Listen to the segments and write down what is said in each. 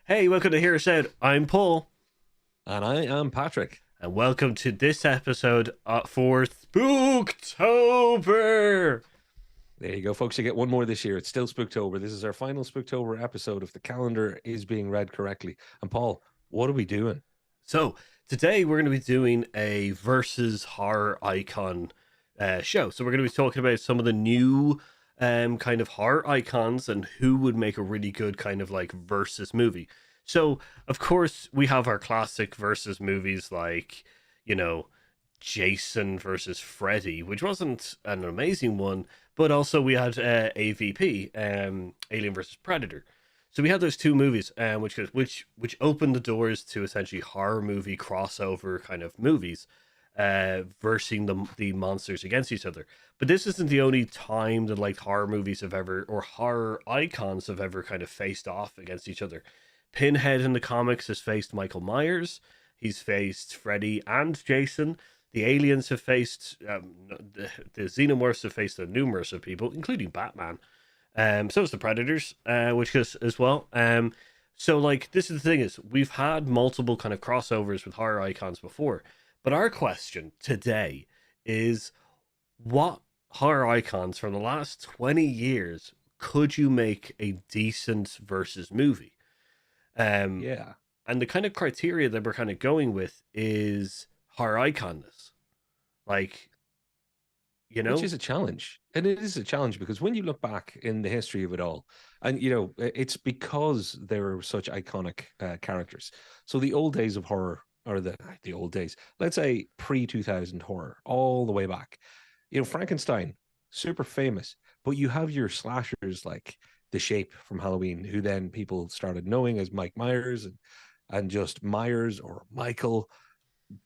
Hey, welcome to Hear Us Out. I'm Paul, And I am Patrick. and welcome to this episode for Spooktober. There you go, folks. You get one more this year. It's still Spooktober. This is our final Spooktober episode if the calendar is being read correctly. And Paul, what are we doing? So today we're going to be doing a versus horror icon show. So we're going to be talking about some of the new kind of horror icons and who would make a really good kind of like versus movie. So of course we have our classic versus movies like, you know, Jason versus Freddy, which wasn't an amazing one, but also we had AVP, Alien versus Predator. So we had those two movies, which opened the doors to essentially horror movie crossover kind of movies, versing the monsters against each other. But this isn't the only time that like horror movies have ever, or horror icons have ever kind of faced off against each other. Pinhead in the comics has faced Michael Myers. He's faced Freddy and Jason. The aliens have faced the xenomorphs have faced a numerous of people, including Batman. So is the Predators, which is as well. So like this is the thing is we've had multiple kind of crossovers with horror icons before, but our question today is what horror icons from the last 20 years could you make a decent versus movie? Um, Yeah, and the kind of criteria that we're kind of going with is horror iconness, like you which know, is a challenge. And it is a challenge because when you look back in the history of it all, and it's because they were such iconic characters. So the old days of horror, or the old days, let's say pre-2000 horror, all the way back. Frankenstein, super famous, but you have your slashers like The Shape from Halloween, who then people started knowing as Mike Myers and just Myers or Michael.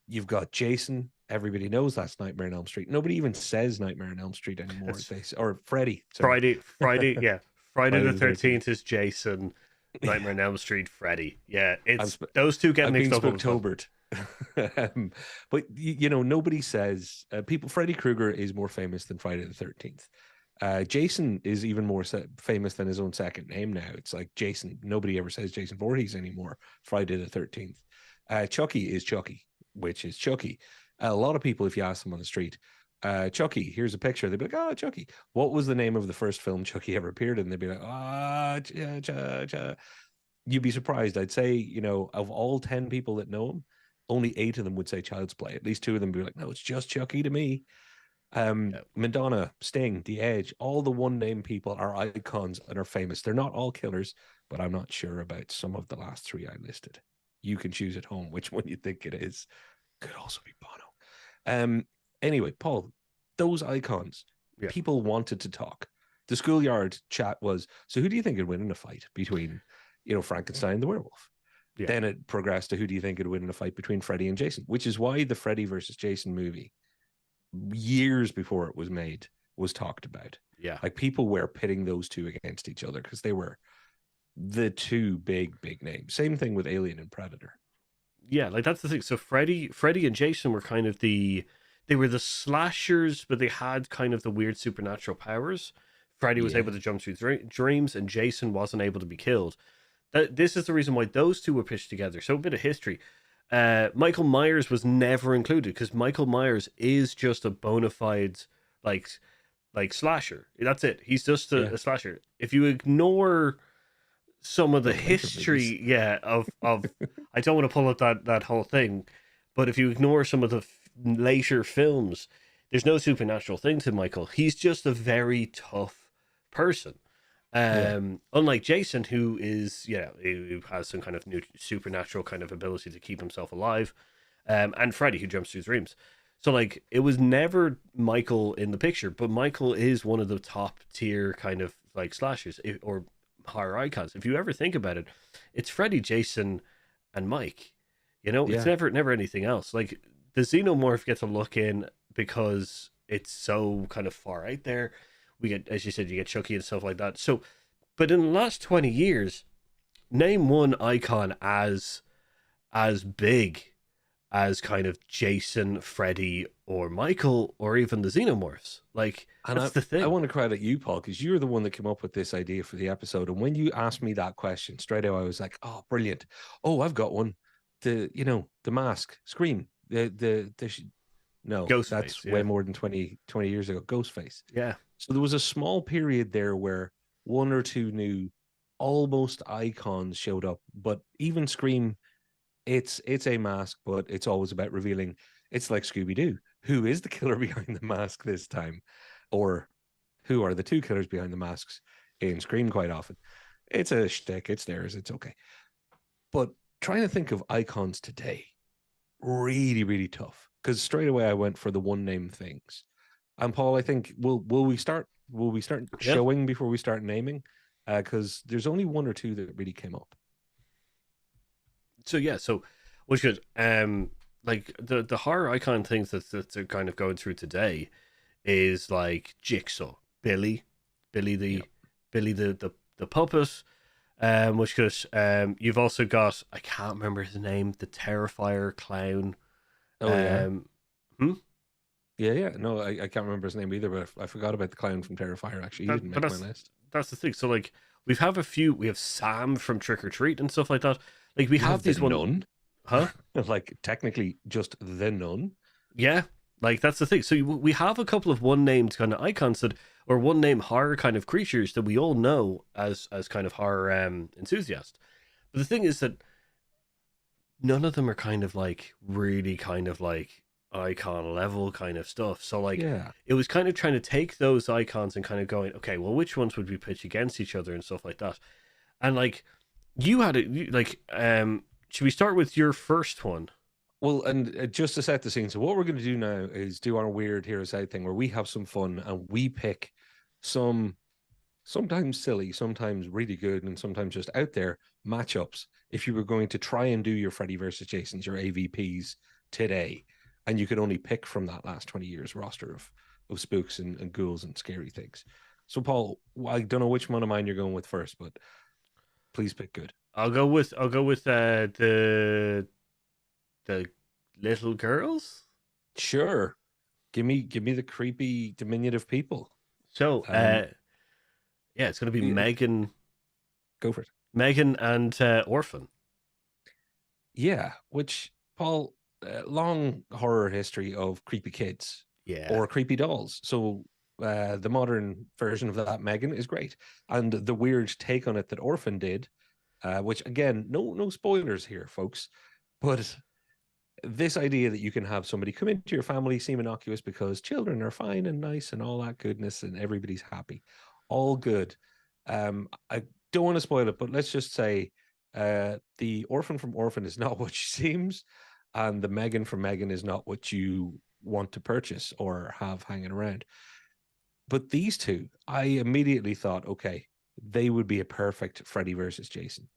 You've got Jason. Everybody knows that's Nightmare on Elm Street. Nobody even says Nightmare on Elm Street anymore. it's Or Freddy. Sorry, Friday, yeah. Friday Friday the the 13th. 13th is Jason, Nightmare on Elm Street, Freddy. Yeah, it's I've those two get I've been mixed up all the time. Spooktobered. But nobody says people. Freddy Krueger is more famous than Friday the 13th. Jason is even more famous than his own second name now. It's like Jason. Nobody ever says Jason Voorhees anymore. Friday the 13th. Chucky is Chucky, which is Chucky. A lot of people, if you ask them on the street, Chucky, here's a picture. They'd be like, oh, Chucky. What was the name of the first film Chucky ever appeared in? They'd be like, you'd be surprised. I'd say, of all 10 people that know him, only 8 of them would say Child's Play. At least 2 of them would be like, no, it's just Chucky to me. Yeah. Madonna, Sting, The Edge, all the one name people are icons and are famous. They're not all killers, but I'm not sure about some of the last 3 I listed. You can choose at home which one you think it is. Could also be Bono. Anyway, Paul, those icons, Yeah. people wanted to talk. The schoolyard chat was, so who do you think would win in a fight between, Frankenstein and the werewolf? Yeah. Then it progressed to who do you think would win in a fight between Freddy and Jason, which is why the Freddy versus Jason movie, years before it was made, was talked about. Yeah. Like people were pitting those two against each other because they were the two big names. Same thing with Alien and Predator. Yeah, like that's the thing. So Freddy and Jason were kind of they were the slashers, but they had kind of the weird supernatural powers. Freddy was Yeah. able to jump through dreams, and Jason wasn't able to be killed. This is the reason why those two were pitched together. So a bit of history. Michael Myers was never included because Michael Myers is just a bona fide like slasher. That's it. He's just Yeah. a slasher. If you ignore some of the The later movies. history, yeah, of I don't want to pull up that whole thing, but if you ignore some of the later films, there's no supernatural thing to Michael. He's just a very tough person. Yeah. Unlike Jason, who is, who has some kind of new supernatural kind of ability to keep himself alive, and Freddy, who jumps through dreams. So, like, it was never Michael in the picture, but Michael is one of the top tier kind of like slashers or horror icons. If you ever think about it, it's Freddy, Jason, and Mike. It's Yeah. never anything else. Like the xenomorph gets a look in because it's so kind of far out there. We get, as you said, you get Chucky and stuff like that. So, but in the last 20 years, name one icon as big as kind of Jason, Freddy, or Michael or even the xenomorphs. Like And that's the I thing. want to credit you, Paul, because you're the one that came up with this idea for the episode. And when you asked me that question straight away, I was like, "Oh, brilliant! Oh, I've got one. The mask, Scream. No, Ghostface, that's way yeah. more than 20 years ago. Ghostface. Yeah. So there was a small period there where one or two new almost icons showed up, but even Scream, it's a mask, but it's always about revealing. It's like Scooby Doo. Who is the killer behind the mask this time, or who are the two killers behind the masks in Scream? Quite often, it's a shtick. It's theirs. It's okay. But trying to think of icons today, really, really tough. Because straight away I went for the one name things. And Paul, I think will we start? Will we start Yeah. showing before we start naming? Because there's only one or two that really came up. So yeah, so which good. Like the horror icon things that they're kind of going through today is like Jigsaw, Billy, Billy Yeah. the Billy the puppet. Which goes. You've also got, I can't remember his name, the Terrifier clown. Oh yeah. Um, hmm? Yeah, yeah. No, I can't remember his name either, but I forgot about the clown from Terrifier. Actually, he didn't But make my list. that's the thing. So like we've have a few. We have Sam from Trick or Treat and stuff like that. Like we We have have the these one, nun, huh? like technically just the nun. Yeah, like that's the thing. So we have a couple of one named kind of icons that, or one name horror kind of creatures that we all know as kind of horror enthusiasts. But the thing is that none of them are kind of like really kind of like icon level kind of stuff. So like Yeah. it was kind of trying to take those icons and kind of going, okay, well, which ones would we pitch against each other and stuff like that. And like you had it like should we start with your first one? Well, and just to set the scene, so what we're going to do now is do our weird Heroes Out thing where we have some fun and we pick some sometimes silly, sometimes really good, and sometimes just out there matchups. If you were going to try and do your Freddy versus Jason's, your AVPs today, and you could only pick from that last 20 years roster of spooks and ghouls and scary things. So, Paul, I don't know which one of mine you're going with first, but please pick good. I'll go with the little girls. Sure. Give me the creepy diminutive people. So Um, yeah, it's gonna be yeah, go for it. Megan and Orphan. Yeah, which Paul, long horror history of creepy kids Yeah. or creepy dolls. So the modern version of that, Megan, is great, and the weird take on it that Orphan did, which again, no spoilers here, folks, but this idea that you can have somebody come into your family, seem innocuous because children are fine and nice and all that goodness, and everybody's happy, all good. I don't want to spoil it, but let's just say the orphan from Orphan is not what she seems, and the Megan from Megan is not what you want to purchase or have hanging around. But these two, I immediately thought, okay, they would be a perfect Freddy versus Jason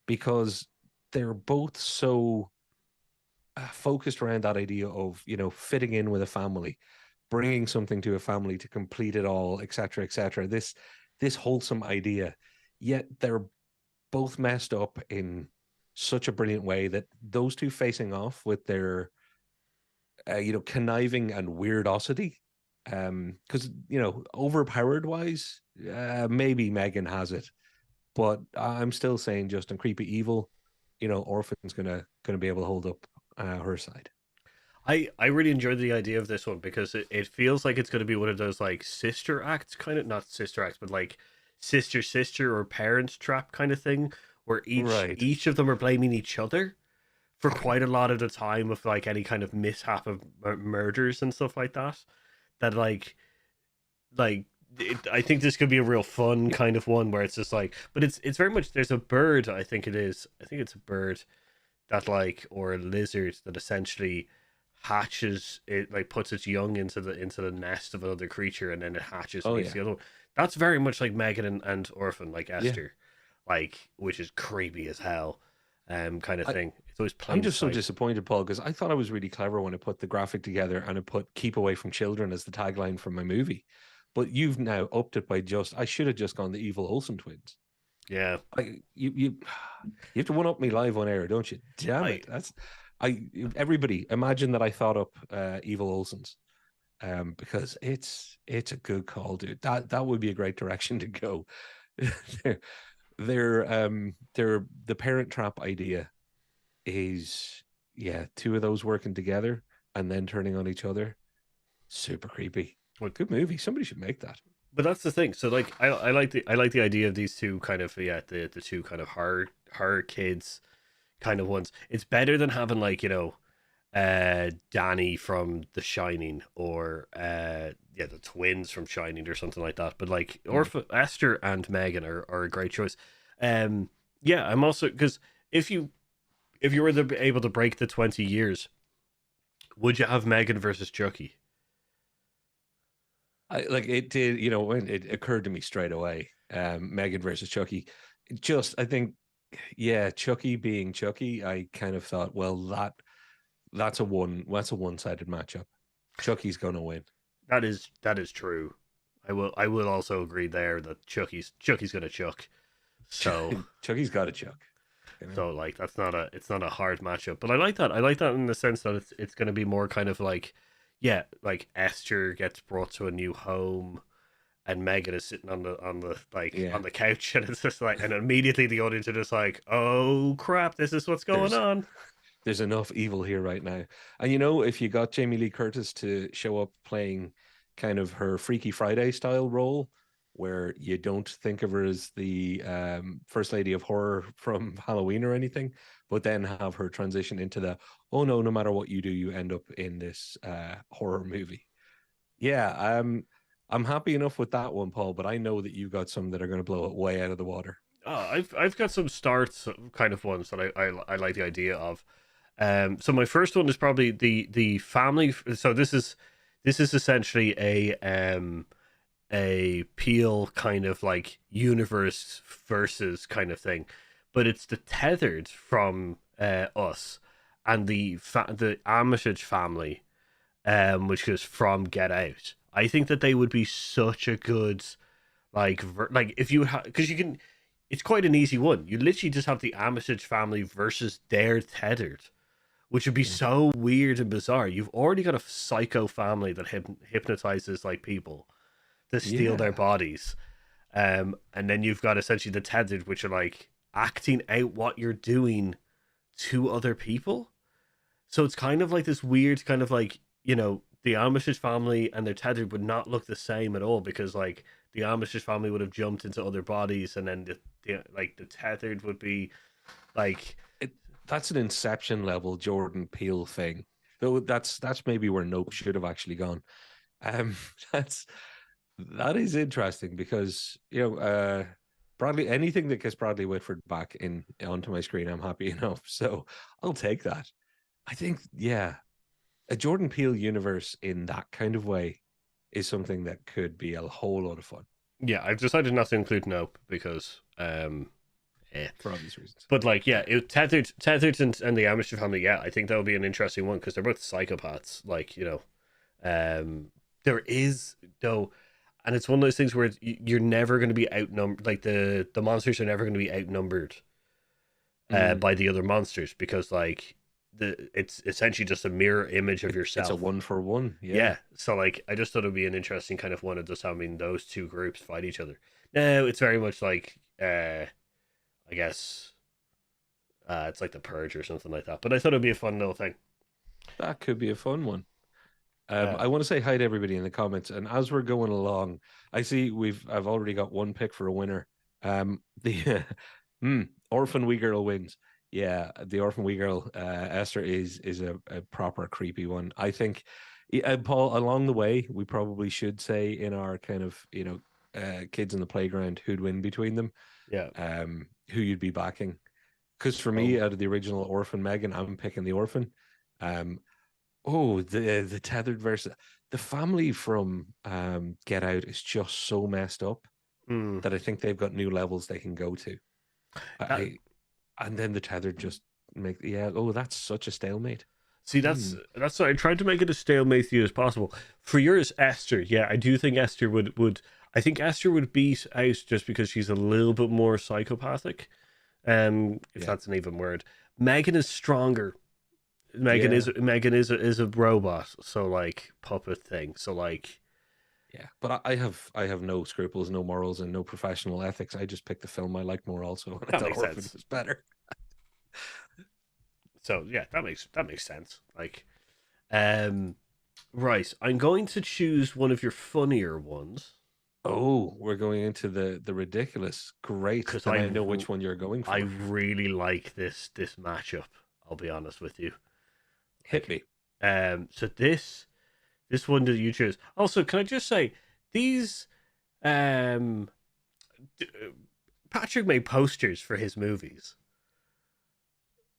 because they're both so focused around that idea of fitting in with a family, bringing something to a family to complete it all, etc., etc. This wholesome idea, yet they're both messed up in such a brilliant way that those two facing off with their conniving and weirdosity, because overpowered wise, maybe Megan has it, but I'm still saying just in creepy evil, Orphan's gonna be able to hold up her side. I really enjoyed the idea of this one because it feels like it's going to be one of those like sister acts kind of, not sister acts, but like sister or parents trap kind of thing where Right. each of them are blaming each other for quite a lot of the time of like any kind of mishap of murders and stuff like that. That like I think this could be a real fun kind of one where it's just like, but it's very much, there's a bird, I think it is. I think it's a bird that like, or a lizard that essentially hatches it, like puts its young into the nest of another creature and then it hatches Oh and eats yeah. the other one. That's very much like Megan and Orphan, like Yeah. Esther, like, which is creepy as hell, kind of I, thing. It's always I'm plain just so sight. disappointed, Paul, because I thought I was really clever when I put the graphic together and I put "Keep away from children" as the tagline for my movie. But you've now upped it by I should have just gone the evil Olsen twins. Yeah. You have to one up me live on air, don't you? Damn I it. That's I everybody imagine that I thought up Evil Olsen's, because it's a good call, dude. That would be a great direction to go. they're they're the Parent Trap idea is, yeah, two of those working together and then turning on each other. Super creepy. What? Good movie. Somebody should make that. But that's the thing. So like I like the idea of these two kind of, yeah, the two kind of horror kids kind of ones. It's better than having like, Danny from The Shining, or yeah, the twins from Shining or something like that. But like Mm. Esther and Megan are a great choice. Yeah, I'm also, because if you were able to break the 20 years, would you have Megan versus Chucky? I like it did, when it occurred to me straight away. Megan versus Chucky. Just I think, yeah, Chucky being Chucky, I kind of thought, well, that's a one-sided matchup. Chucky's gonna win. That is true. I will also agree there that Chucky's gonna chuck. So Chucky's got a chuck. You know? so like it's not a hard matchup. But I like that. I like that in the sense that it's gonna be more kind of like, yeah, like Esther gets brought to a new home and Megan is sitting on the like Yeah. on the couch, and it's just like, and immediately the audience are just like, oh crap, this is what's going There's on. there's enough evil here right now. And if you got Jamie Lee Curtis to show up playing kind of her Freaky Friday style role, where you don't think of her as the first lady of horror from Halloween or anything, but then have her transition into the, oh no, no matter what you do, you end up in this horror movie. Yeah, I'm happy enough with that one, Paul, but I know that you got some that are going to blow it way out of the water. I've got some starts kind of ones that I like the idea of. So my first one is probably the family. So this is essentially a Peel kind of like universe versus kind of thing, but it's the tethered from us and the Armitage family, which is from Get Out. I think that they would be such a good, like if you because you can, it's quite an easy one. You literally just have the Armitage family versus their tethered, which would be Mm. so weird and bizarre. You've already got a psycho family that hypnotizes like people to steal their Yeah. bodies. And then you've got essentially the tethered, which are like acting out what you're doing to other people. So it's kind of like this weird kind of like, the Amish family and their tethered would not look the same at all, because like the Amish family would have jumped into other bodies, and then the tethered would be like, it, that's an Inception level Jordan Peele thing. Though that's maybe where Nope should have actually gone. Um, that's that is interesting because Bradley, anything that gets Bradley Whitford back in onto my screen, I'm happy enough. So I'll take that. I think, yeah, a Jordan Peele universe in that kind of way is something that could be a whole lot of fun yeah, I've decided not to include Nope because for obvious reasons. But like, yeah, tethered and the Amish family. Yeah, I think that would be an interesting one because they're both psychopaths. Like, there is though, and it's one of those things where you're never going to be outnumbered. Like the monsters are never going to be outnumbered Mm. by the other monsters, because like it's essentially just a mirror image of It's a yourself. one for one. Yeah. Yeah, so like I just thought it'd be an interesting kind of one of just having those two groups fight each other. No, it's very much like I guess it's like the Purge or something like that. But I thought it'd be a fun little thing. That could be a fun one. Uh, I want to say hi to everybody in the comments, and as we're going along, I see I've already got one pick for a winner. The Orphan Wee Girl wins. Yeah, the Orphan Wee Girl, Esther is a proper creepy one. I think, Paul, along the way, we probably should say in our kind of kids in the playground who'd win between them, yeah. who you'd be backing. Because for me, Oh. out of the original Orphan Megan, I'm picking the Orphan. Um, Oh, the tethered versus the family from Get Out is just so messed up Hmm. that I think they've got new levels they can go to. That I and then the tethered just make, yeah. Oh, that's such a stalemate. see, Hmm. that's what I tried to make it as stalemate as possible. For yours, Esther. Yeah, I do think Esther would. I think Esther would beat out just because she's a little bit more psychopathic. If Yeah. that's an even word. Megan is stronger. Yeah, Megan is a robot, so like puppet thing. So like yeah. But I have no scruples, no morals, and no professional ethics. I just picked the film I like more, also, and I that thought makes horror movie sense. was better. So yeah, that makes sense. Like um right, I'm going to choose one of your funnier ones Oh, we're going into the ridiculous. Great. because Then I know which one you're going I for. really like this matchup. I'll be honest with you. Hit Like me. so this one that you choose. Also, can I just say these um d- Patrick made posters for his movies.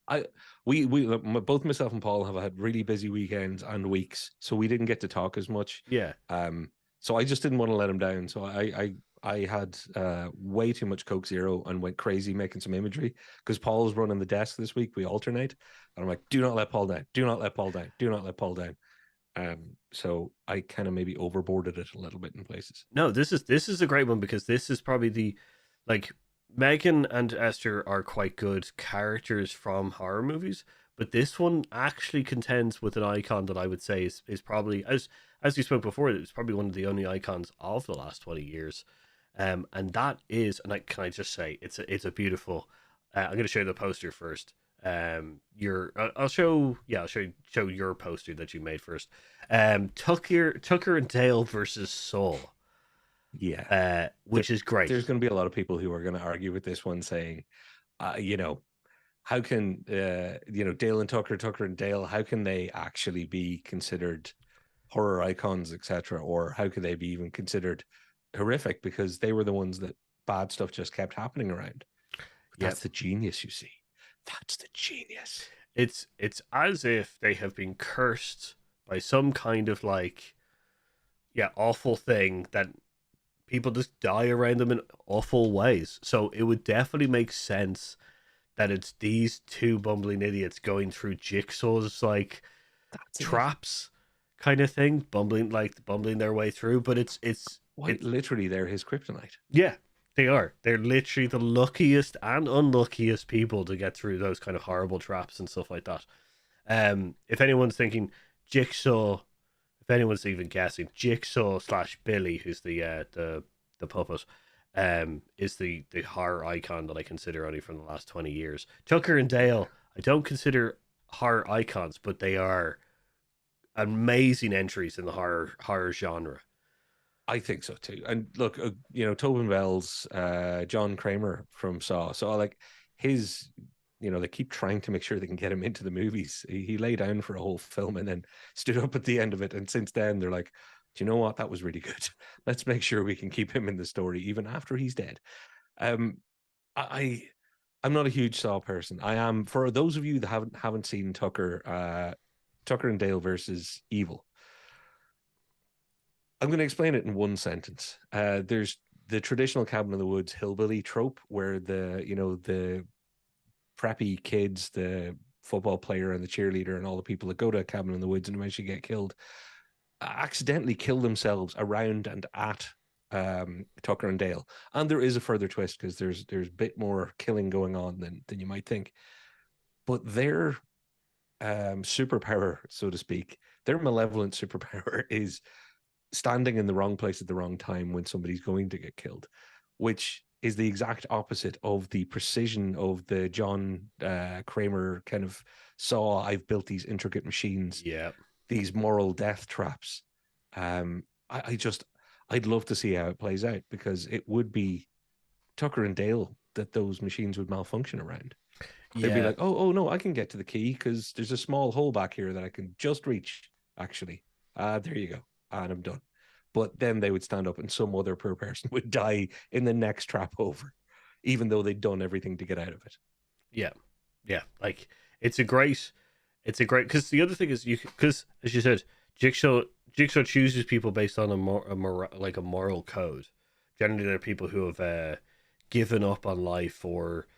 I we both myself and Paul have had really busy weekends and weeks, so we didn't get to talk as much. Yeah. Um, so I just didn't want to let him down. So I had way too much Coke Zero and went crazy making some imagery because Paul's running the desk this week. We alternate, and I'm like, do not let Paul down. Do not let Paul down. Do not let Paul down. So I kind of maybe overboarded it a little bit in places. No, this is a great one because this is probably the like Megan and Esther are quite good characters from horror movies, but this one actually contends with an icon that I would say is probably as you spoke before, it's probably one of the only icons of the last 20 years. And that is, and can I just say, it's a beautiful. I'm going to show you the poster first. Your I'll show yeah I'll show your poster that you made first. Tucker and Dale versus Saul, Yeah, there, which is great. there's going to be a lot of people who are going to argue with this one, saying, you know, how can Dale and Tucker, Tucker and Dale, how can they actually be considered horror icons, etc., or how could they be even considered horrific because they were the ones that bad stuff just kept happening around? But Yep. that's the genius, you see. That's the genius. It's as if they have been cursed by some kind of like awful thing that people just die around them in awful ways. So it would definitely make sense that it's these two bumbling idiots going through Jigsaw's like That's it. traps kind of thing, bumbling their way through. But Quite it's literally, they're his kryptonite. yeah, they are. They're literally the luckiest and unluckiest people to get through those kind of horrible traps and stuff like that. If anyone's thinking Jigsaw, if anyone's even guessing, Jigsaw slash Billy, who's the puppet, is the horror icon that I consider only from the last 20 years. Tucker and Dale, I don't consider horror icons, but they are amazing entries in the horror genre. I think so too. And look, Tobin Bell's John Kramer from Saw. So like his, they keep trying to make sure they can get him into the movies. He lay down for a whole film and then stood up at the end of it. And since then, they're like, do you know what? That was really good. Let's make sure we can keep him in the story even after he's dead. Um, I I'm not a huge Saw person. I am, for those of you that haven't seen Tucker and Dale versus Evil. I'm going to explain it in one sentence. There's the traditional cabin in the woods hillbilly trope where the preppy kids, the football player and the cheerleader and all the people that go to a cabin in the woods and eventually get killed, accidentally kill themselves around and at Tucker and Dale. And there is a further twist because there's a bit more killing going on than you might think. But their superpower, so to speak, their malevolent superpower is standing in the wrong place at the wrong time when somebody's going to get killed, which is the exact opposite of the precision of the John Kramer kind of Saw. I've built these intricate machines, Yeah, these moral death traps. I'd love to see how it plays out because it would be Tucker and Dale that those machines would malfunction around. They'd be yeah, like, oh no, I can get to the key because there's a small hole back here that I can just reach. Actually, there you go, and I'm done. But then they would stand up, and some other poor person would die in the next trap over, even though they'd done everything to get out of it. yeah, yeah. Like it's a great because the other thing is because as you said, Jigsaw chooses people based on a moral code. Generally, they're people who have given up on life or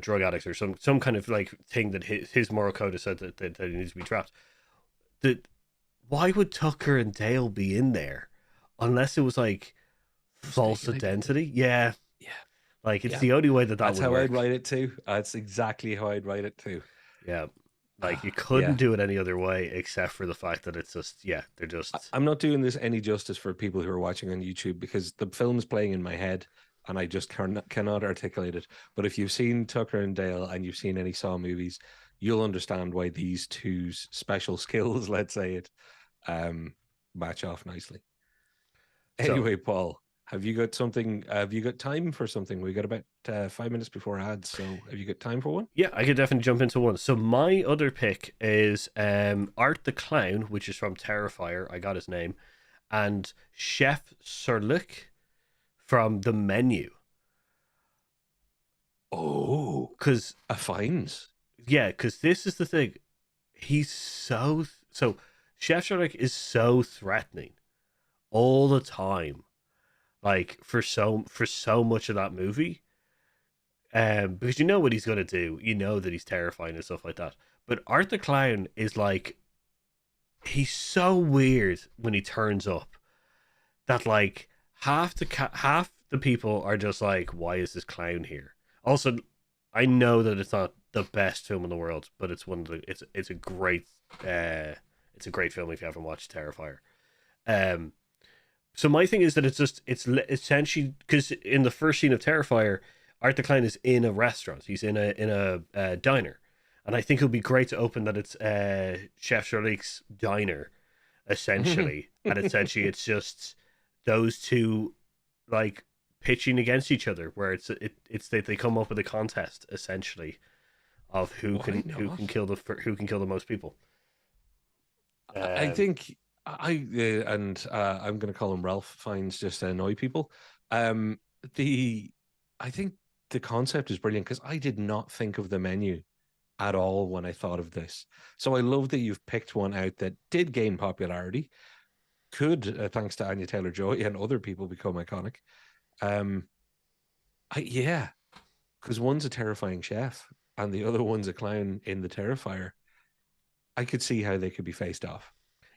drug addicts or some kind of like thing that his moral code has said that he needs to be trapped. That Why would Tucker and Dale be in there unless it was like false Mistaken identity. identity? Yeah, Yeah, like it's yeah. the only way that That's would how I'd work. write it too. That's exactly how I'd write it too. Yeah, Like you couldn't Yeah. do it any other way except for the fact that it's just they're just I'm not doing this any justice for people who are watching on YouTube because the film's playing in my head and I just cannot articulate it. But if you've seen Tucker and Dale and you've seen any Saw movies, you'll understand why these two's special skills, let's say it, match off nicely. so. Anyway, Paul, have you got something? Have you got time for something? We got about 5 minutes before ads, so have you got time for one? Yeah, I could definitely jump into one. So my other pick is Art the Clown, which is from Terrifier. I got his name, and Chef Surlik from The Menu. Oh, Because a finds. because this is the thing. He's so Chef Surlik is so threatening all the time. Like for so much of that movie. Because you know what he's gonna do. You know that he's terrifying and stuff like that. But Art the Clown is like he's so weird when he turns up that like half the people are just like, why is this clown here? Also, I know that it's not the best film in the world, but it's one of the it's a great film if you haven't watched Terrifier. Um, so my thing is that it's essentially because in the first scene of Terrifier, Art the Clown is in a restaurant. He's in a diner, and I think it would be great to open that it's Chef Charlik's diner, essentially, and essentially it's just those two like pitching against each other, where it's that they come up with a contest essentially of who can kill the most people. I think I'm going to call him Ralph Fiennes just to annoy people. The I think the concept is brilliant because I did not think of The Menu at all when I thought of this. So I love that you've picked one out that did gain popularity, could thanks to Anya Taylor-Joy and other people become iconic. Yeah, because one's a terrifying chef and the other one's a clown in the Terrifier. I could see how they could be faced off.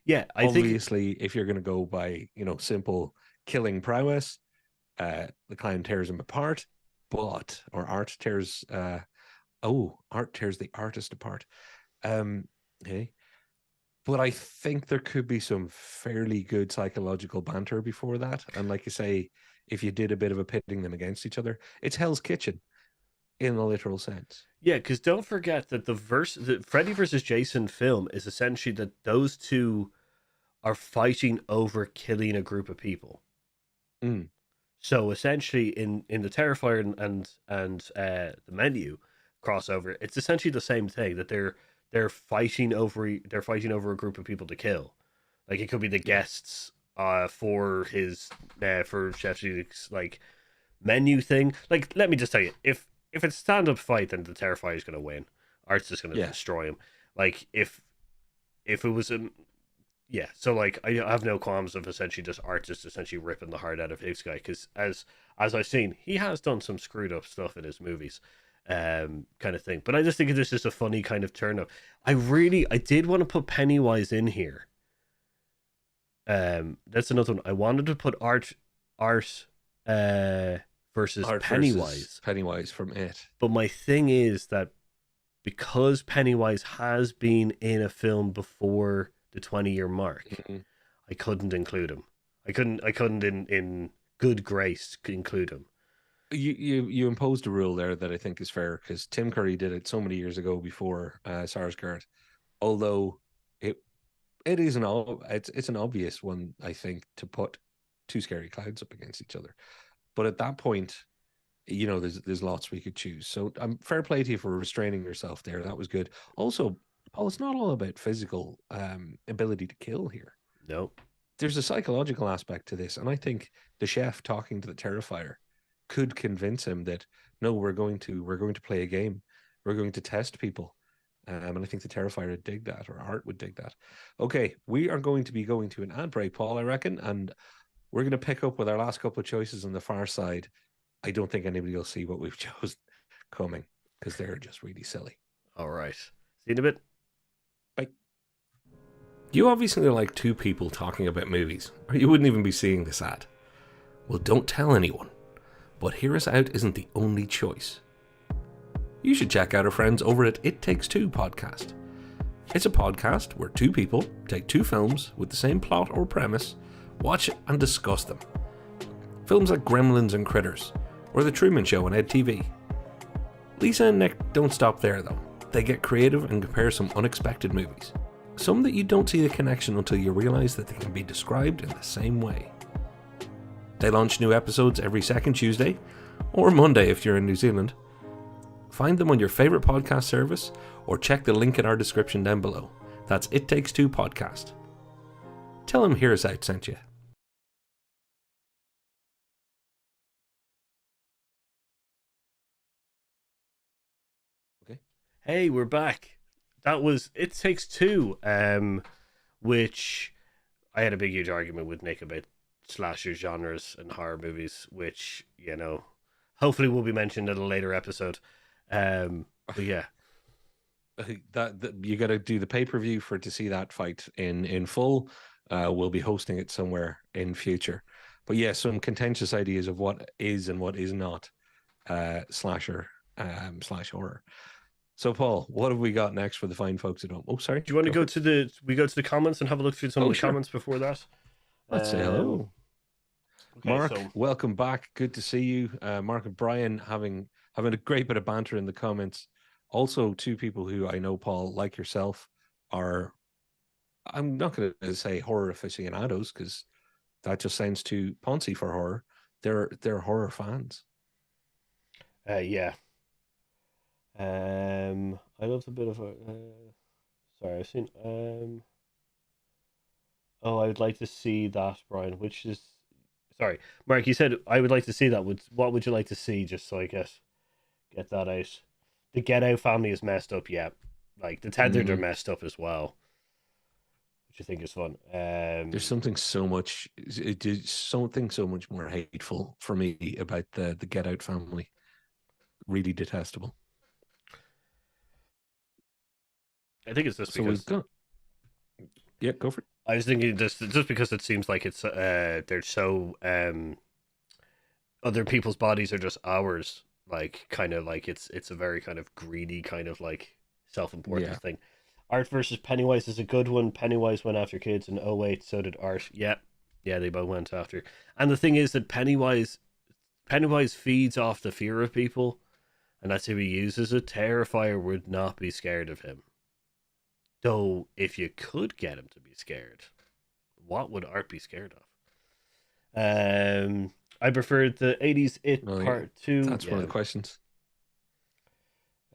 Yeah, Obviously, if you're going to go by simple killing prowess, the clown tears him apart, art tears the artist apart. Okay. But I think there could be some fairly good psychological banter before that. And like you say, if you did a bit of a pitting them against each other, it's Hell's Kitchen in a literal sense. Yeah, because don't forget that the Freddy versus Jason film is essentially that those two are fighting over killing a group of people. Mm. So essentially, in the Terrifier and the Menu crossover, it's essentially the same thing that they're fighting over a group of people to kill. Like it could be the guests for his for Chef Zedek's like menu thing. Like let me just tell you, if it's a stand up fight, then the Terrifier is going to win. Art's just going to destroy him. Like if it was a so like I have no qualms of essentially just Art just essentially ripping the heart out of his guy because as I've seen, he has done some screwed up stuff in his movies, kind of thing. But I just think this is a funny kind of turn up. I did want to put Pennywise in here. That's another one. I wanted to put Art versus Art Pennywise. Pennywise from It. But my thing is that because Pennywise has been in a film before the 20-year mark, I couldn't include him. I couldn't in good grace include him. You imposed a rule there that I think is fair because Tim Curry did it so many years ago before Sarsgaard. Although it's an obvious one, I think, to put two scary clowns up against each other. But at that point, there's lots we could choose. So fair play to you for restraining yourself there. That was good. Also, Paul, it's not all about physical ability to kill here. No. There's a psychological aspect to this. And I think the chef talking to the Terrifier could convince him that, no, we're going to play a game. We're going to test people. And I think the Terrifier would dig that, or Art would dig that. Okay, we are going to be going to an ad break, Paul, I reckon. And we're going to pick up with our last couple of choices on the far side. I don't think anybody will see what we've chosen coming because they're just really silly. All right. See you in a bit. Bye. You obviously like two people talking about movies, or you wouldn't even be seeing this ad. Well, don't tell anyone. But Hear Us Out isn't the only choice. You should check out our friends over at It Takes Two podcast. It's a podcast where two people take two films with the same plot or premise, watch it and discuss them. Films like Gremlins and Critters, or The Truman Show on EdTV. Lisa and Nick don't stop there though. They get creative and compare some unexpected movies. Some that you don't see the connection until you realise that they can be described in the same way. They launch new episodes every second Tuesday, or Monday if you're in New Zealand. Find them on your favourite podcast service, or check the link in our description down below. That's It Takes Two Podcast. Tell them Here's Out sent you. Okay. Hey, we're back. That was It Takes Two, which I had a big, huge argument with Nick about slasher genres and horror movies, which, hopefully will be mentioned in a later episode. But yeah. That you got to do the pay-per-view to see that fight in full. We'll be hosting it somewhere in future. But yeah, some contentious ideas of what is and what is not slasher slash horror. So Paul, what have we got next for the fine folks at home? Oh, sorry. Do you want to go to the comments and have a look through some of the comments before that? Let's say hello. Okay, Mark, welcome back. Good to see you. Mark and Brian having a great bit of banter in the comments. Also, two people who I know, Paul, like yourself, are, I'm not going to say horror aficionados because that just sounds too poncy for horror. They're horror fans. Yeah. I loved a bit of a. Sorry, I've seen. Oh, I would like to see that, Brian. Which is, sorry, Mark. You said I would like to see that. What would you like to see? Just so I get that out. The Get Out family is messed up. Yeah, like the Tethered are messed up as well, which I think is fun. There's something so much. It's something so much more hateful for me about the Get Out family. Really detestable. I think it's just because yeah, go for it. I was thinking just because it seems like it's they're so other people's bodies are just ours, like kind of like it's a very kind of greedy kind of like self-importance thing. Art versus Pennywise is a good one. Pennywise went after kids in 08, so did Art. Yeah, they both went after. And the thing is that Pennywise feeds off the fear of people, and that's who he uses it. Terrifier would not be scared of him. Though, if you could get him to be scared, what would Art be scared of? I preferred the 80s It Part 2. That's one of the questions.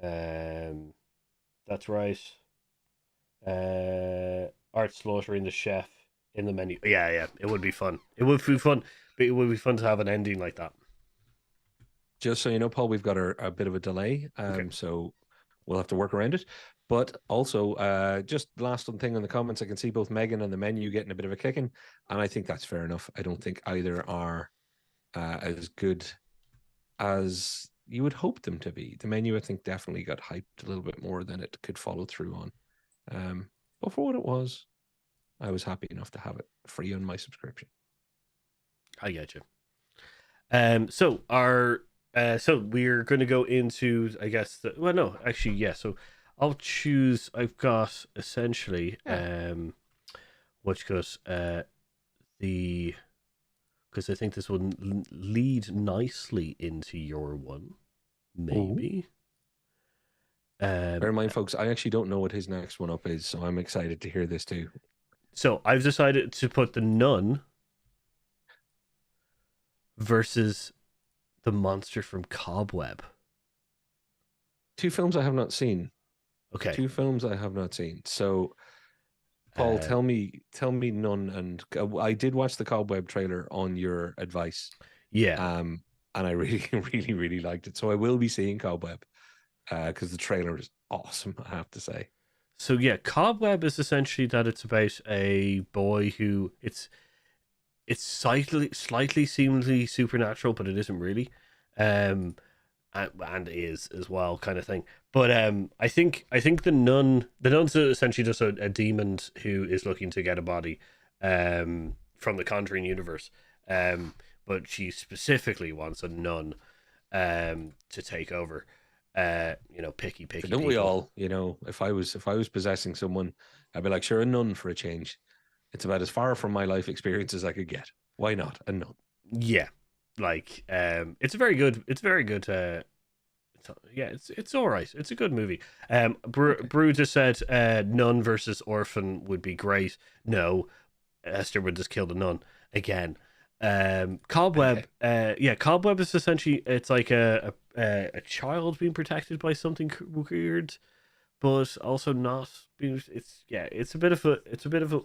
That's right. Art slaughtering the chef in the menu. Yeah, it would be fun. It would be fun, but it would be fun to have an ending like that. Just so you know, Paul, we've got a bit of a delay, so we'll have to work around it. But also, just last thing in the comments, I can see both Megan and the menu getting a bit of a kicking, and I think that's fair enough. I don't think either are as good as you would hope them to be. The menu, I think, definitely got hyped a little bit more than it could follow through on. But for what it was, I was happy enough to have it free on my subscription. I get you. So we're going to go into, I guess, so I'll choose. I've got essentially, which goes because I think this will lead nicely into your one, maybe. Bear in mind, folks, I actually don't know what his next one up is, so I'm excited to hear this too. So I've decided to put The Nun versus the monster from Cobweb. Two films I have not seen. Okay. Two films I have not seen. So, Paul, tell me Nun, and I did watch the Cobweb trailer on your advice. Yeah. And I really, really, really liked it. So I will be seeing Cobweb because the trailer is awesome, I have to say. So yeah, Cobweb is essentially that it's about a boy who it's slightly seemingly supernatural, but it isn't really. And is as well, kind of thing. But I think the nun's essentially just a demon who is looking to get a body from the Conjuring universe. But she specifically wants a nun to take over. picky Don't people. we all? If I was possessing someone, I'd be like, sure, a nun for a change. It's about as far from my life experience as I could get. Why not a nun? Yeah, like it's very good. It's very good. It's all right. It's a good movie. Brew just said nun versus orphan would be great. No, Esther would just kill the nun again. Cobweb. Okay. Cobweb is essentially it's like a child being protected by something weird, but also not being. It's a bit of a.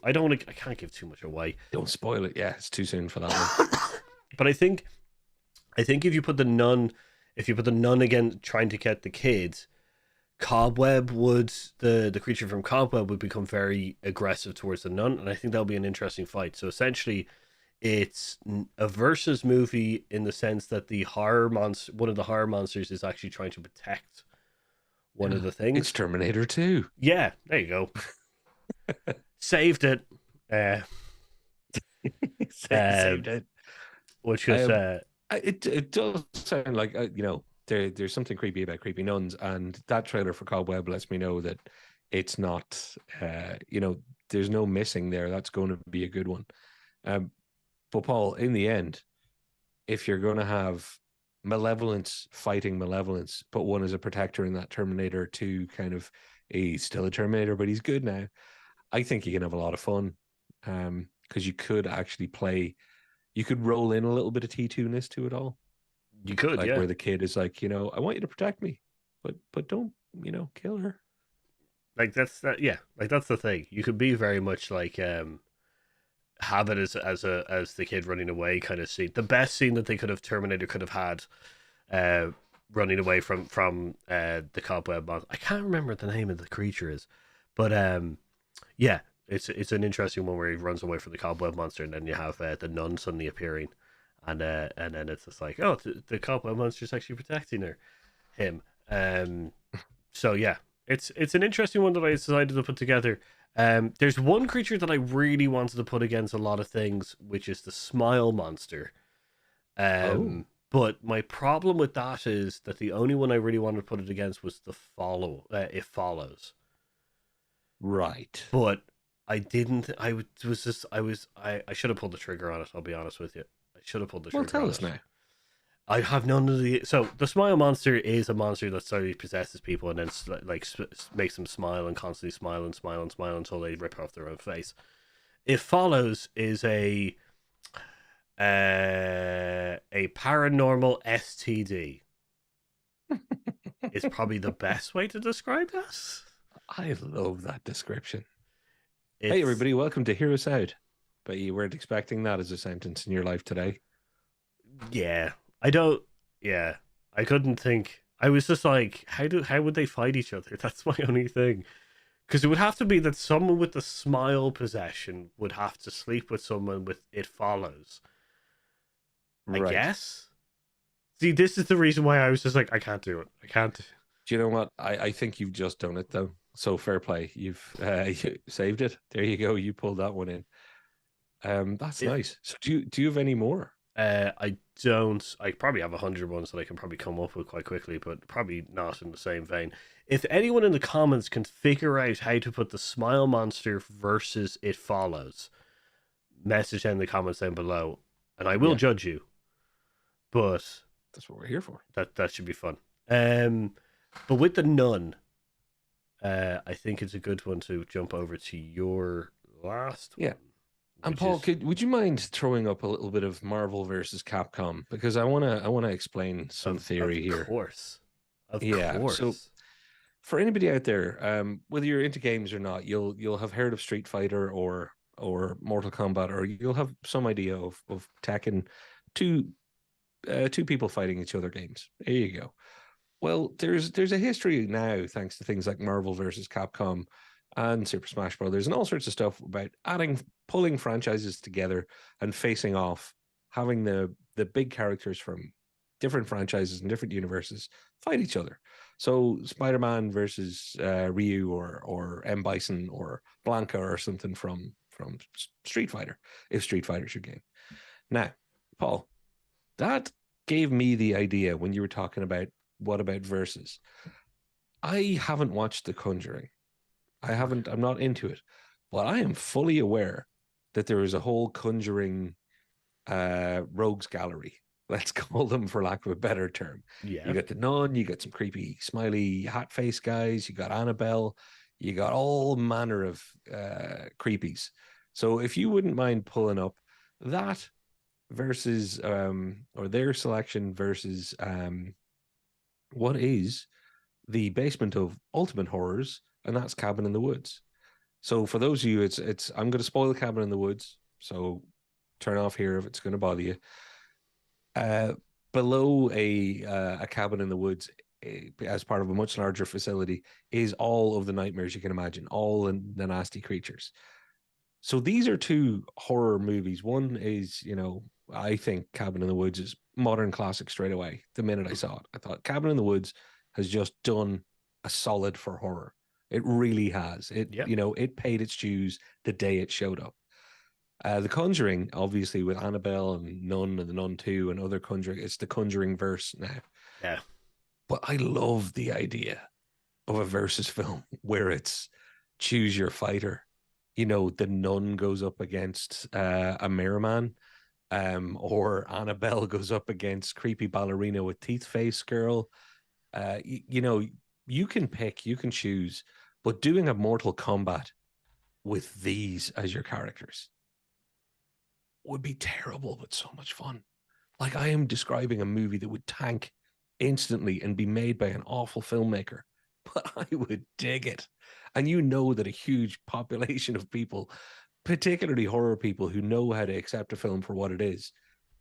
I don't want to. I can't give too much away. Don't spoil it. Yeah, it's too soon for that one. But I think if you put the nun again trying to get the kids, Cobweb would the creature from Cobweb would become very aggressive towards the nun, and I think that'll be an interesting fight. So essentially, it's a versus movie in the sense that one of the horror monsters, is actually trying to protect one of the things. It's Terminator 2. Yeah, there you go. Saved it. Saved it. Which is it does sound like there's something creepy about creepy nuns, and that trailer for Cobweb lets me know that it's not there's no missing there. That's going to be a good one. But Paul, in the end, if you're going to have malevolence fighting malevolence, put one as a protector in that Terminator 2 kind of, he's still a Terminator, but he's good now. I think you can have a lot of fun because you could actually you could roll in a little bit of T2-ness to it all. You could, like where the kid is like, I want you to protect me, but don't, kill her. Like that's the thing. You could be very much like have it as the kid running away kind of scene. The best scene that Terminator could have had, running away from the Cobweb monster. I can't remember what the name of the creature is, but it's an interesting one where he runs away from the Cobweb monster, and then you have the nun suddenly appearing, and then it's just like, oh, the Cobweb monster is actually protecting him. So yeah, it's an interesting one that I decided to put together. There's one creature that I really wanted to put against a lot of things, which is the Smile Monster. But my problem with that is that the only one I really wanted to put it against was It Follows. Right. But I didn't. I should have pulled the trigger on it. I'll be honest with you. I should have pulled the trigger. Well, tell us now. I have none of the. So the Smile Monster is a monster that slowly possesses people and then makes them smile and constantly smile until they rip off their own face. It Follows is a paranormal STD. Is probably the best way to describe this. I love that description. Hey everybody, welcome to Hear Us Out. But you weren't expecting that as a sentence in your life today. Yeah. I couldn't think. I was just like, how would they fight each other? That's my only thing. Because it would have to be that someone with the smile possession would have to sleep with someone with It Follows. I guess. See, this is the reason why I was just like, I can't do it. I can't. Do you know what? I think you've just done it though. So fair play. You've you saved it. There you go. You pulled that one in. That's nice. So do you have any more? I don't. I probably have 100 ones that I can probably come up with quite quickly, but probably not in the same vein. If anyone in the comments can figure out how to put the Smile Monster versus It Follows, message in the comments down below, and I will judge you. But that's what we're here for. That should be fun. But with the nun, I think it's a good one to jump over to your last one. And Paul, would you mind throwing up a little bit of Marvel versus Capcom, because I want to explain some theory here. Of course. So for anybody out there, whether you're into games or not, you'll have heard of Street Fighter or Mortal Kombat, or you'll have some idea of Tekken, two people fighting each other games. There you go. Well, there's a history now, thanks to things like Marvel versus Capcom and Super Smash Brothers and all sorts of stuff about pulling franchises together and facing off, having the big characters from different franchises and different universes fight each other. So Spider-Man versus Ryu or M. Bison or Blanca or something from Street Fighter, if Street Fighter's your game. Now, Paul, that gave me the idea when you were talking about what about verses? I haven't watched The Conjuring. I'm not into it, but I am fully aware that there is a whole Conjuring rogues gallery. Let's call them, for lack of a better term. Yeah. You got the nun, you got some creepy smiley hat face guys, you got Annabelle, you got all manner of creepies. So if you wouldn't mind pulling up that versus or their selection versus what is the basement of Ultimate Horrors, and that's Cabin in the Woods. So for those of you, it's I'm going to spoil Cabin in the Woods, so turn off here if it's going to bother you. Below a cabin in the woods, as part of a much larger facility, is all of the nightmares you can imagine, all the nasty creatures. So these are two horror movies. One is, I think Cabin in the Woods is modern classic straight away. The minute I saw it, I thought Cabin in the Woods has just done a solid for horror. It really has. It paid its dues the day it showed up. The Conjuring, obviously, with Annabelle and Nun and the Nun 2 and other Conjuring, it's the Conjuring verse now. Yeah. But I love the idea of a versus film where it's choose your fighter. The nun goes up against a mirror man, or Annabelle goes up against creepy ballerina with teeth face girl. You can pick, you can choose, but doing a Mortal Kombat with these as your characters would be terrible, but so much fun. Like, I am describing a movie that would tank instantly and be made by an awful filmmaker, but I would dig it. And that a huge population of people, particularly horror people who know how to accept a film for what it is,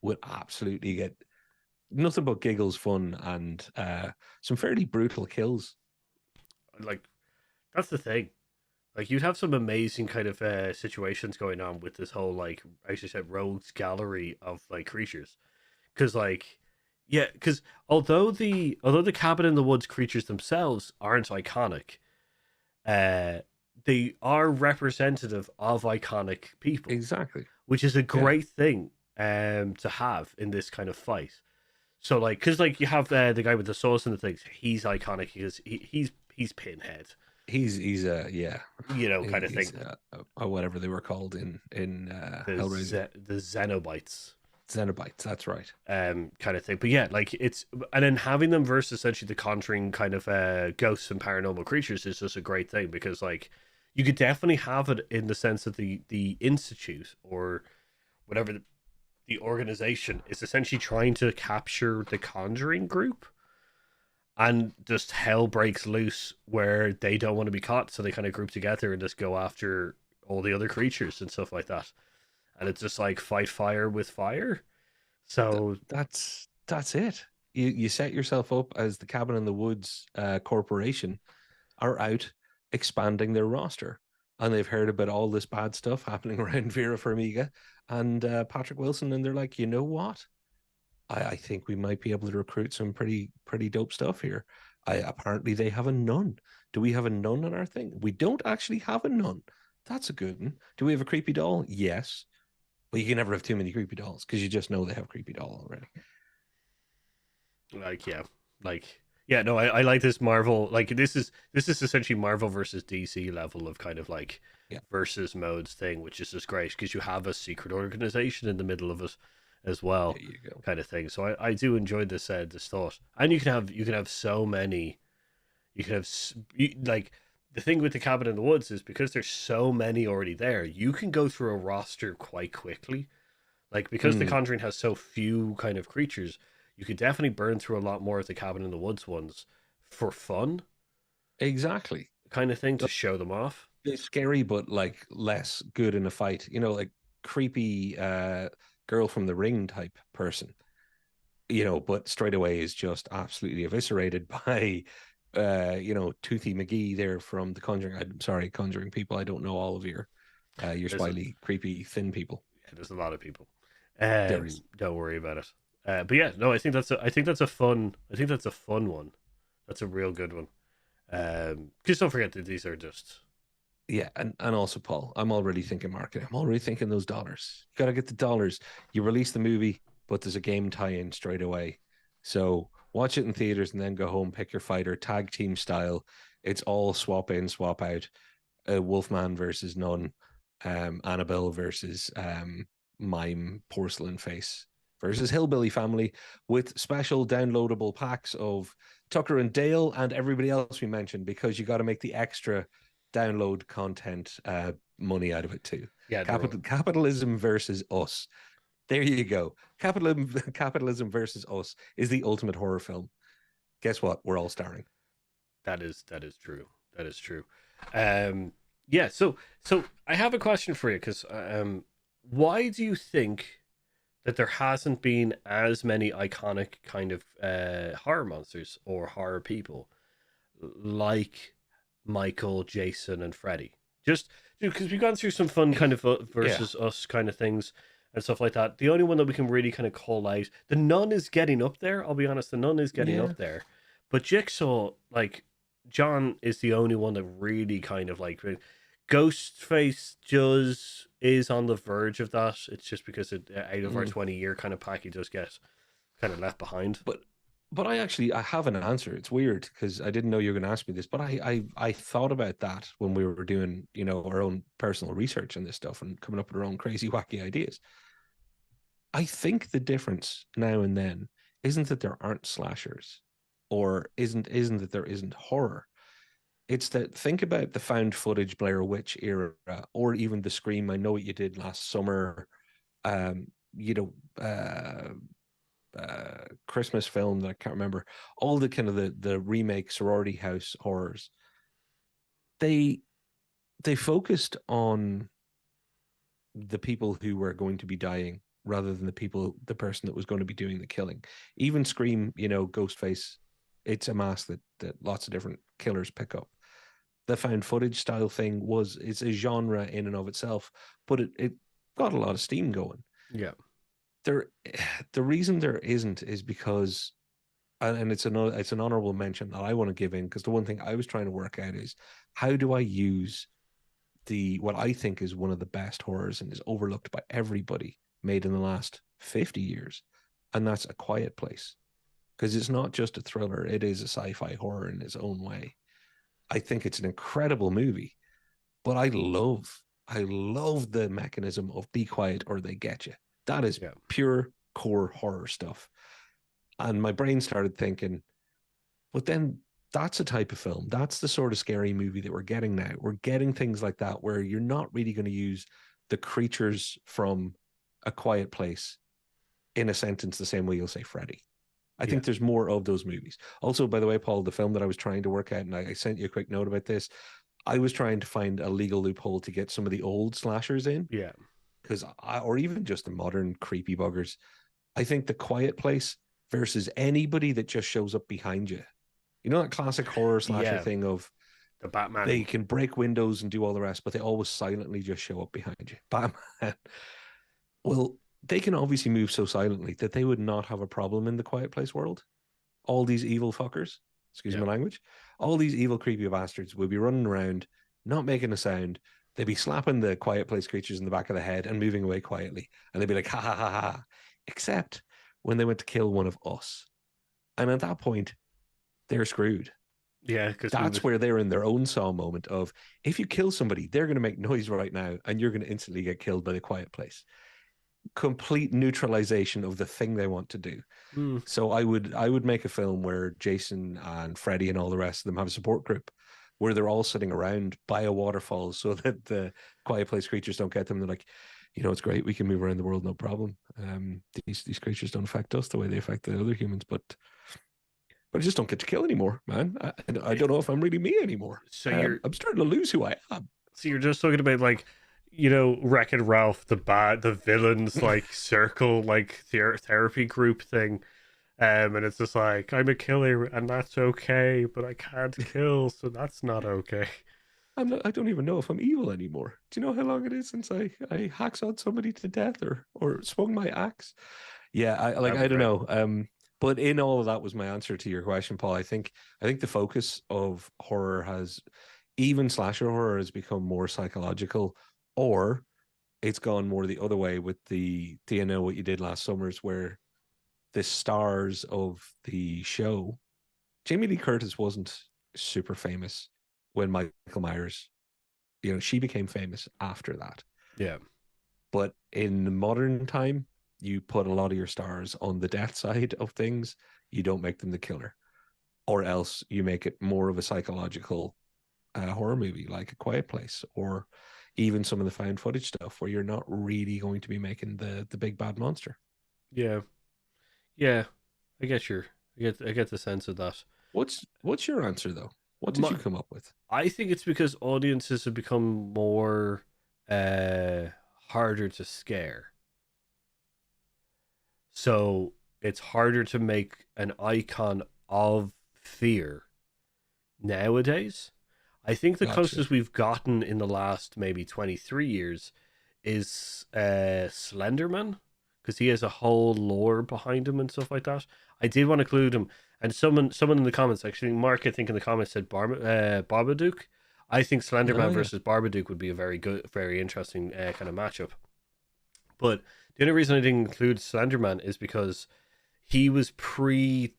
would absolutely get nothing but giggles, fun, and some fairly brutal kills. Like, that's the thing. Like, you'd have some amazing kind of situations going on with this whole, like, as you said, rogues gallery of, like, creatures. Because, although the Cabin in the Woods creatures themselves aren't iconic, they are representative of iconic people. Exactly. Which is a great thing to have in this kind of fight. So, like, because, like, you have the guy with the sauce and the things, he's iconic because he's Pinhead. He's kind of thing. Whatever they were called in Hellraiser. The Xenobites. Xenobites, that's right. Kind of thing. But yeah, like, and then having them versus essentially the Conjuring kind of ghosts and paranormal creatures is just a great thing, because, like, you could definitely have it in the sense that the institute or whatever the organization is essentially trying to capture the Conjuring group, and just hell breaks loose where they don't want to be caught, so they kind of group together and just go after all the other creatures and stuff like that. And it's just like fight fire with fire. So that's it. You set yourself up as the Cabin in the Woods corporation are out expanding their roster, and they've heard about all this bad stuff happening around Vera Farmiga and Patrick Wilson, and they're like, you know what? I think we might be able to recruit some pretty dope stuff here. Apparently they have a nun. Do we have a nun on our thing? We don't actually have a nun. That's a good one. Do we have a creepy doll? Yes. But you can never have too many creepy dolls because you just know they have creepy doll already. I like this Marvel. Like, this is essentially Marvel versus DC level of kind of like versus modes thing, which is just great because you have a secret organization in the middle of it as well, there you go. Kind of thing. So I do enjoy this thought, and you can have so many. Like, the thing with the Cabin in the Woods is because there's so many already there, you can go through a roster quite quickly. Like, because the Conjuring has so few kind of creatures, you could definitely burn through a lot more of the Cabin in the Woods ones for fun. Exactly. Kind of thing to show them off. It's scary, but like less good in a fight. Like creepy Girl from the Ring type person. But straight away is just absolutely eviscerated by Toothy McGee there from the Conjuring. I'm sorry, Conjuring people. I don't know all of your smiley, creepy, thin people. Yeah, there's a lot of people. Don't worry about it. But yeah, no, I think that's a fun one. That's a real good one. Just don't forget that these are just. Yeah, and also, Paul, I'm already thinking marketing. I'm already thinking those dollars. You got to get the dollars. You release the movie, but there's a game tie-in straight away. So watch it in theaters, and then go home, pick your fighter, tag team style. It's all swap in, swap out. Wolfman versus Nun, Annabelle versus Mime Porcelain Face versus Hillbilly Family, with special downloadable packs of Tucker and Dale and everybody else we mentioned, because you got to make the extra download content money out of it too. Yeah, Capitalism versus us. There you go. Capitalism versus us is the ultimate horror film. Guess what? We're all starring. that is true. That is true. Yeah. So I have a question for you, because why do you think that there hasn't been as many iconic kind of horror monsters or horror people like Michael, Jason, and Freddy? Just because we've gone through some fun kind of versus us kind of things and stuff like that. The only one that we can really kind of call out, the Nun is getting up there. I'll be honest, the Nun is getting up there, but Jigsaw, like, John is the only one that really kind of like, Ghostface is on the verge of that. It's just because out of our 20-year kind of pack, he does get kind of left behind. But I have an answer. It's weird because I didn't know you were going to ask me this, but I thought about that when we were doing, our own personal research on this stuff and coming up with our own crazy, wacky ideas. I think the difference now and then isn't that there aren't slashers, or isn't that there isn't horror. It's that, think about the found footage Blair Witch era, or even the Scream, I Know What You Did Last Summer, Christmas film that I can't remember, all the kind of the remake sorority house horrors. They focused on the people who were going to be dying rather than the person that was going to be doing the killing. Even Scream, Ghostface, it's a mask that lots of different killers pick up. The found footage style thing it's a genre in and of itself, but it got a lot of steam going. Yeah. The reason there isn't is because, and it's an honorable mention that I want to give in, because the one thing I was trying to work out is, how do I use what I think is one of the best horrors and is overlooked by everybody, made in the last 50 years, and that's A Quiet Place. Because it's not just a thriller, it is a sci-fi horror in its own way. I think it's an incredible movie, but I love the mechanism of be quiet or they get you. That is pure core horror stuff. And my brain started thinking, but then that's a type of film. That's the sort of scary movie that we're getting now. We're getting things like that where you're not really going to use the creatures from A Quiet Place in a sentence the same way you'll say Freddy. I think there's more of those movies. Also, by the way, Paul, the film that I was trying to work out, and I sent you a quick note about this, I was trying to find a legal loophole to get some of the old slashers in. Yeah. Or even just the modern creepy buggers. I think The Quiet Place versus anybody that just shows up behind you. You know that classic horror slasher thing of the Batman. They can break windows and do all the rest, but they always silently just show up behind you. Batman. Well, they can obviously move so silently that they would not have a problem in the Quiet Place world. All these evil fuckers, excuse my language, all these evil, creepy bastards would be running around, not making a sound. They'd be slapping the Quiet Place creatures in the back of the head and moving away quietly. And they'd be like, ha, ha, ha, ha. Except when they went to kill one of us. And at that point, they're screwed. Yeah, because that's where they're in their own Saw moment of, if you kill somebody, they're going to make noise right now and you're going to instantly get killed by the Quiet Place. Complete neutralization of the thing they want to do. So I would make a film where Jason and Freddy and all the rest of them have a support group where they're all sitting around by a waterfall so that the Quiet Place creatures don't get them. They're like, it's great, we can move around the world, no problem. These creatures don't affect us the way they affect the other humans, but I just don't get to kill anymore, man. I don't know if I'm really me anymore. So I'm starting to lose who I am. So you're just talking about, like, Wreck-It Ralph, the villains, like, circle, like, therapy group thing. And it's just like, I'm a killer and that's okay, but I can't kill, so that's not okay. I don't even know if I'm evil anymore. Do you know how long it is since I hacksawed somebody to death or swung my axe? Yeah, I don't know. But in all of that was my answer to your question, Paul. I think the focus of horror has, even slasher horror, has become more psychological, or it's gone more the other way with the Do You Know What You Did Last Summers, where the stars of the show, Jamie Lee Curtis wasn't super famous when Michael Myers, she became famous after that. Yeah. But in modern time, you put a lot of your stars on the death side of things. You don't make them the killer, or else you make it more of a psychological horror movie like A Quiet Place, or even some of the found footage stuff where you're not really going to be making the big bad monster. Yeah. Yeah. I get the sense of that. What's your answer though? What did you come up with? I think it's because audiences have become more harder to scare. So it's harder to make an icon of fear nowadays. I think the Gotcha. closest we've gotten in the last maybe 23 years is Slenderman, because he has a whole lore behind him and stuff like that. I did want to include him, and someone in the comments, actually, Mark, I think in the comments said Babadook. I think Slenderman Oh, yeah. versus Babadook would be a very interesting kind of matchup. But the only reason I didn't include Slenderman is because he was pre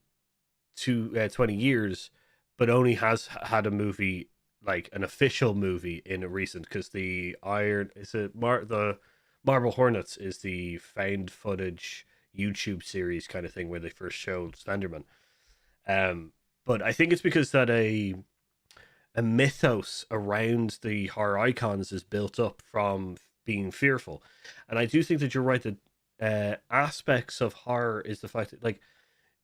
to 20 years, but only has had a movie, like an official movie in a recent, because the Marble Hornets is the found footage YouTube series kind of thing where they first showed Slenderman. But I think it's because that a mythos around the horror icons is built up from being fearful, and I do think that you're right that aspects of horror is the fact that, like,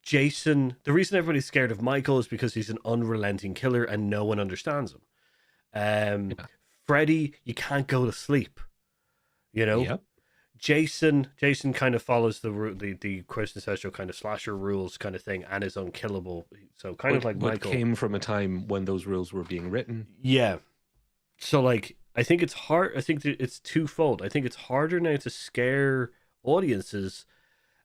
Jason, the reason everybody's scared of Michael is because he's an unrelenting killer and no one understands him. Yeah. Freddy, you can't go to sleep. Yep. Jason kind of follows the quintessential kind of slasher rules kind of thing and is unkillable. So kind of like But Michael. came from a time when those rules were being written. Yeah. So like I think it's hard. I think that it's twofold. I think it's harder now to scare audiences.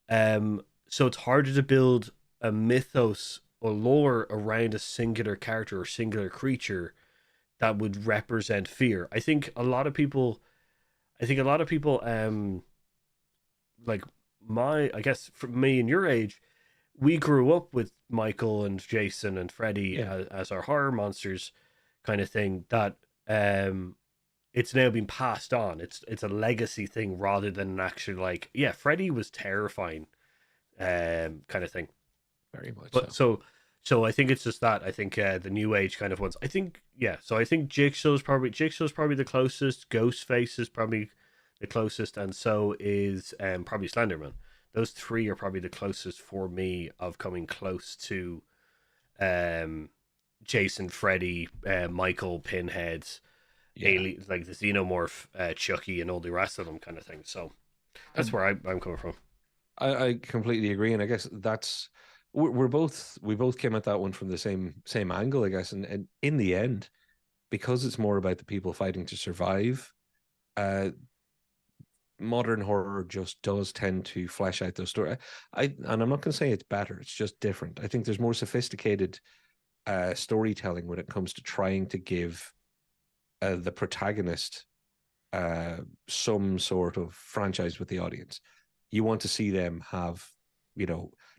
So it's harder to build a mythos or lore around a singular character or singular creature that would represent fear. Like I guess for me and your age, we grew up with Michael and Jason and Freddy as our horror monsters kind of thing, that it's now been passed on. It's a legacy thing rather than an actual, like, yeah, Freddy was terrifying kind of thing. Very much But so I think it's just that. I think the new age kind of ones. I think so I think Jigsaw's probably the closest. Ghostface is probably the closest, and so is probably Slenderman. Those three are probably the closest for me of coming close to Jason, Freddy, Michael, Pinhead, Alien, like the Xenomorph, Chucky, and all the rest of them kind of thing. So that's where I'm coming from. I completely agree, and I guess we both came at that one from the same angle, I guess, and in the end, because it's more about the people fighting to survive, modern horror just does tend to flesh out those stories. And I'm not going to say it's better; it's just different. I think there's more sophisticated storytelling when it comes to trying to give the protagonist some sort of franchise with the audience. You want to see them have,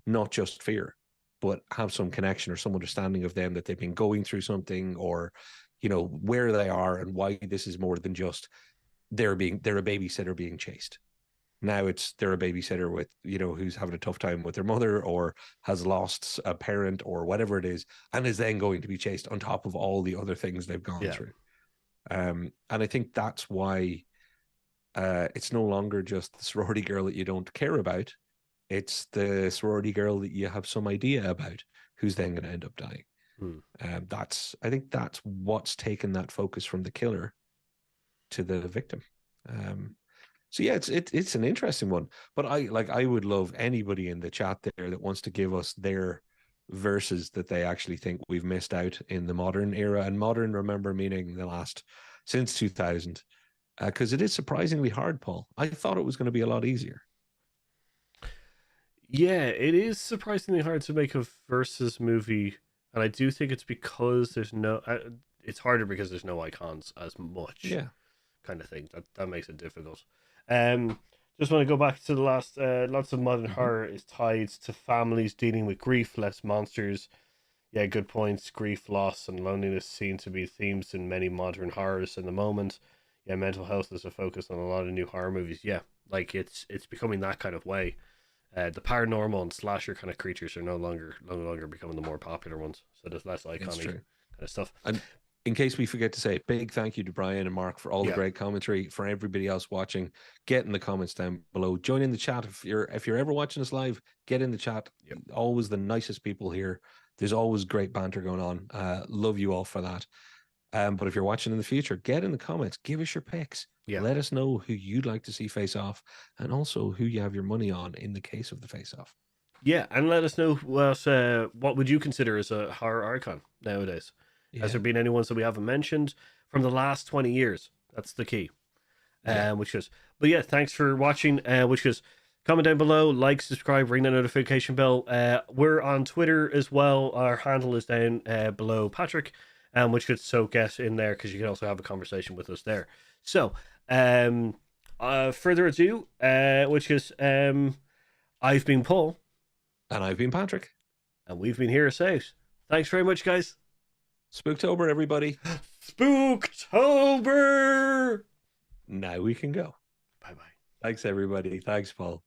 not just fear, but have some connection or some understanding of them, that they've been going through something, or, where they are and why this is more than just they're a babysitter being chased. Now they're a babysitter with, who's having a tough time with their mother, or has lost a parent, or whatever it is, and is then going to be chased on top of all the other things they've gone through. And I think that's why it's no longer just the sorority girl that you don't care about. It's the sorority girl that you have some idea about, who's then going to end up dying. I think that's what's taken that focus from the killer to the victim. So yeah, it's an interesting one. But I would love anybody in the chat there that wants to give us their verses that they actually think we've missed out in the modern era. And modern, remember, meaning the last since 2000. Because it is surprisingly hard, Paul. I thought it was going to be a lot easier. Yeah, it is surprisingly hard to make a versus movie, and I do think it's because there's no. It's harder because there's no icons as much. Yeah, kind of thing. That makes it difficult. Just want to go back to the last. Lots of modern horror is tied to families dealing with grief, less monsters. Yeah, good points. Grief, loss, and loneliness seem to be themes in many modern horrors in the moment. Yeah, mental health is a focus on a lot of new horror movies. Yeah, like it's becoming that kind of way. The paranormal and slasher kind of creatures are no longer becoming the more popular ones. So there's less iconic kind of stuff. And in case we forget to say, big thank you to Brian and Mark for all the Yeah. great commentary. For everybody else watching, get in the comments down below. Join in the chat if you're ever watching us live. Get in the chat. Yep. Always the nicest people here. There's always great banter going on. Love you all for that. But if you're watching in the future, get in the comments. Give us your picks. Yeah. Let us know who you'd like to see face off, and also who you have your money on in the case of the face off. Yeah, and let us know what would you consider as a horror icon nowadays. Yeah. Has there been any ones that we haven't mentioned from the last 20 years? That's the key. Yeah. But yeah, thanks for watching. Comment down below, like, subscribe, ring the notification bell. We're on Twitter as well. Our handle is down below Patrick, so get in there because you can also have a conversation with us there. So, further ado, I've been Paul. And I've been Patrick. And we've been here safe. Thanks very much, guys. Spooktober, everybody. Spooktober! Now we can go. Bye-bye. Thanks, everybody. Thanks, Paul.